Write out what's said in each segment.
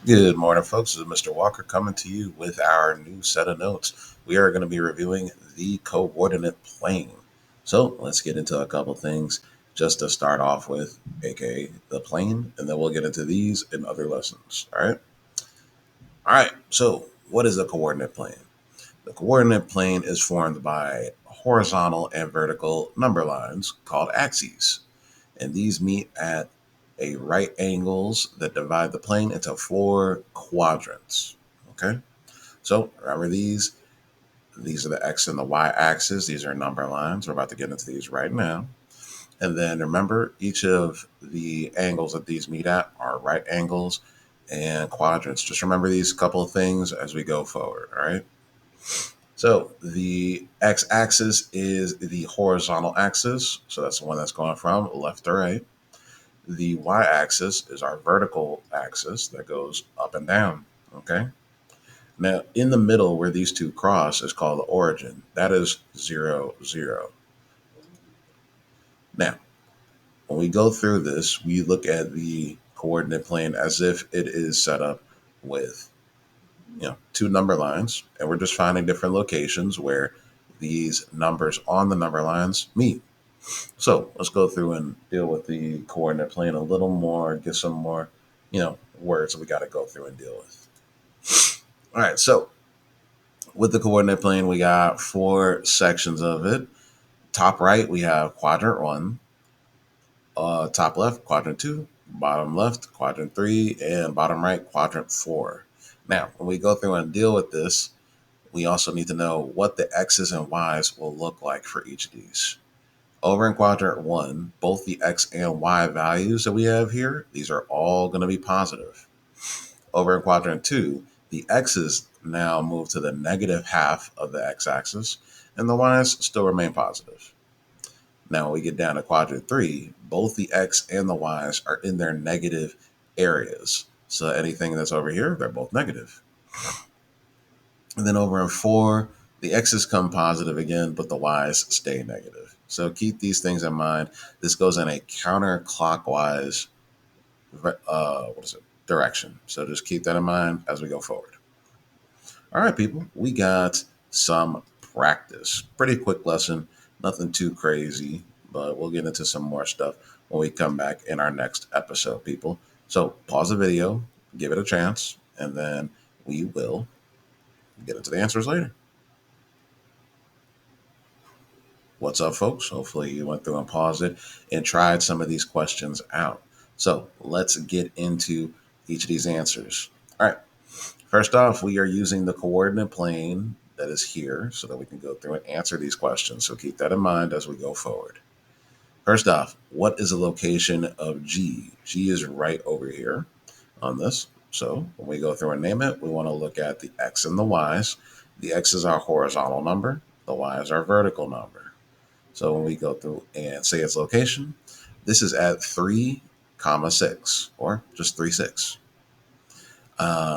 Good morning, folks. This is Mr. Walker coming to you with our new set of notes. We are going to be reviewing the coordinate plane. So let's get into a couple things just to start off with, aka the plane, and then we'll get into these and other lessons. All right. All right. So, what is a coordinate plane? The coordinate plane is formed by horizontal and vertical number lines called axes, and these meet at a right angles that divide the plane into four quadrants. Okay, so remember these. These are the x and the y axis. These are number lines. We're about to get into these right now. And then remember, each of the angles that these meet at are right angles and quadrants. Just remember these couple of things as we go forward. All right. So the x axis is the horizontal axis. So that's the one that's going from left to right. The y axis is our vertical axis that goes up and down. Okay. Now, in the middle where these two cross is called the origin. That is 0, 0. Now, when we go through this, we look at the coordinate plane as if it is set up with two number lines, and we're just finding different locations where these numbers on the number lines meet. So let's go through and deal with the coordinate plane a little more, get some more, words that we got to go through and deal with. All right, so with the coordinate plane, we got four sections of it. Top right, we have quadrant one. Top left, quadrant two. Bottom left, quadrant three. And bottom right, quadrant four. Now, when we go through and deal with this, we also need to know what the x's and y's will look like for each of these. Over in quadrant one, both the x and y values that we have here, these are all going to be positive. Over in quadrant two, the x's now move to the negative half of the x-axis, and the y's still remain positive. Now, when we get down to quadrant three, both the x and the y's are in their negative areas. So anything that's over here, they're both negative. And then over in four, the x's come positive again, but the y's stay negative. So keep these things in mind. This goes in a counterclockwise direction. So just keep that in mind as we go forward. All right, people, we got some practice. Pretty quick lesson, nothing too crazy, but we'll get into some more stuff when we come back in our next episode, people. So pause the video, give it a chance, and then we will get into the answers later. What's up, folks? Hopefully, you went through and paused it and tried some of these questions out. So, let's get into each of these answers. All right. First off, we are using the coordinate plane that is here so that we can go through and answer these questions. So, keep that in mind as we go forward. First off, what is the location of G? G is right over here on this. So, when we go through and name it, we want to look at the X and the Y's. The X is our horizontal number, the Y is our vertical number. So when we go through and say its location, this is at 3, comma 6, or just 3, 6.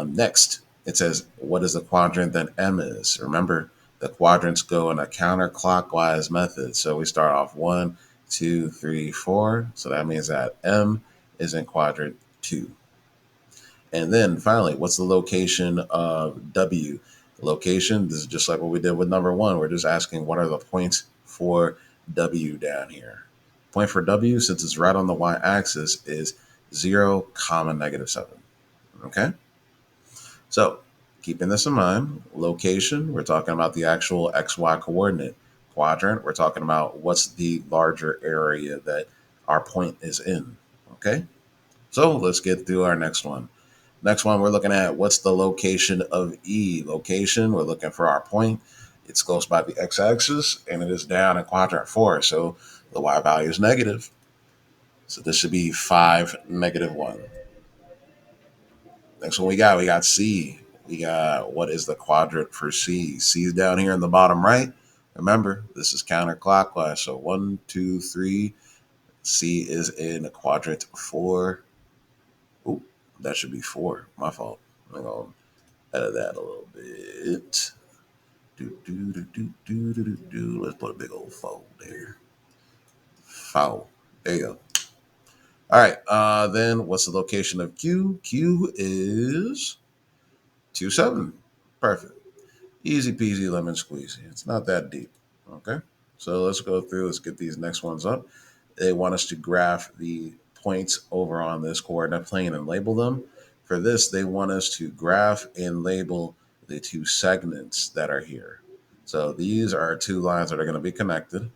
Next, it says, what is the quadrant that M is? Remember, the quadrants go in a counterclockwise method. So we start off 1, 2, 3, 4. So that means that M is in quadrant 2. And then finally, what's the location of W? Location, this is just like what we did with number one. We're just asking what are the points for W down here. Point for W, since it's right on the y-axis, is 0, comma negative 7. Okay? So, keeping this in mind, location, we're talking about the actual XY coordinate. Quadrant, we're talking about what's the larger area that our point is in. Okay? So, let's get through our next one. Next one, we're looking at what's the location of E. Location, we're looking for our point. It's close by the x-axis, and it is down in quadrant 4. So the y value is negative. So this should be 5, negative 1. Next one we got C. We got what is the quadrant for C? C is down here in the bottom right. Remember, this is counterclockwise. So 1, 2, 3. C is in quadrant 4. Ooh, that should be 4. My fault. I'm going to edit that a little bit. Let's put a big old fold there. Foul. There you go. All right. Then what's the location of Q? Q is 2, 7. Perfect. Easy peasy lemon squeezy. It's not that deep. Okay. So let's go through. Let's get these next ones up. They want us to graph the points over on this coordinate plane and label them. For this, they want us to graph and label the two segments that are here. So these are two lines that are going to be connected.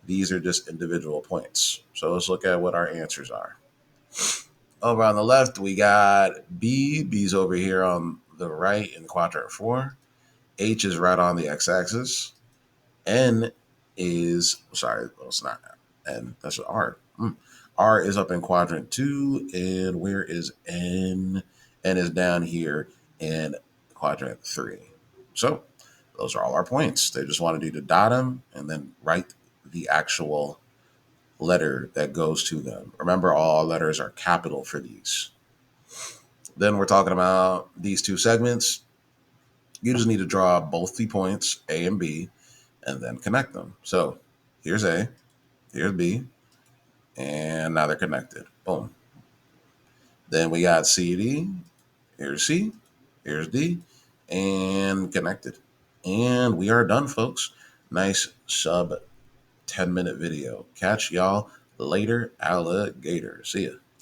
These are just individual points. So let's look at what our answers are. Over on the left, we got B. B's over here on the right in quadrant 4. H is right on the x-axis. N is, sorry, well, it's not N. That's R. R is up in quadrant 2. And where is N? N is down here in quadrant 3. So those are all our points. They just wanted you to dot them and then write the actual letter that goes to them. Remember, all letters are capital for these. Then we're talking about these two segments. You just need to draw both the points, A and B, and then connect them. So here's A, here's B, and now they're connected. Boom. Then we got C, D, here's C, here's D, and connected. And we are done, folks. Nice sub 10-minute video. Catch y'all later, alligator. See ya.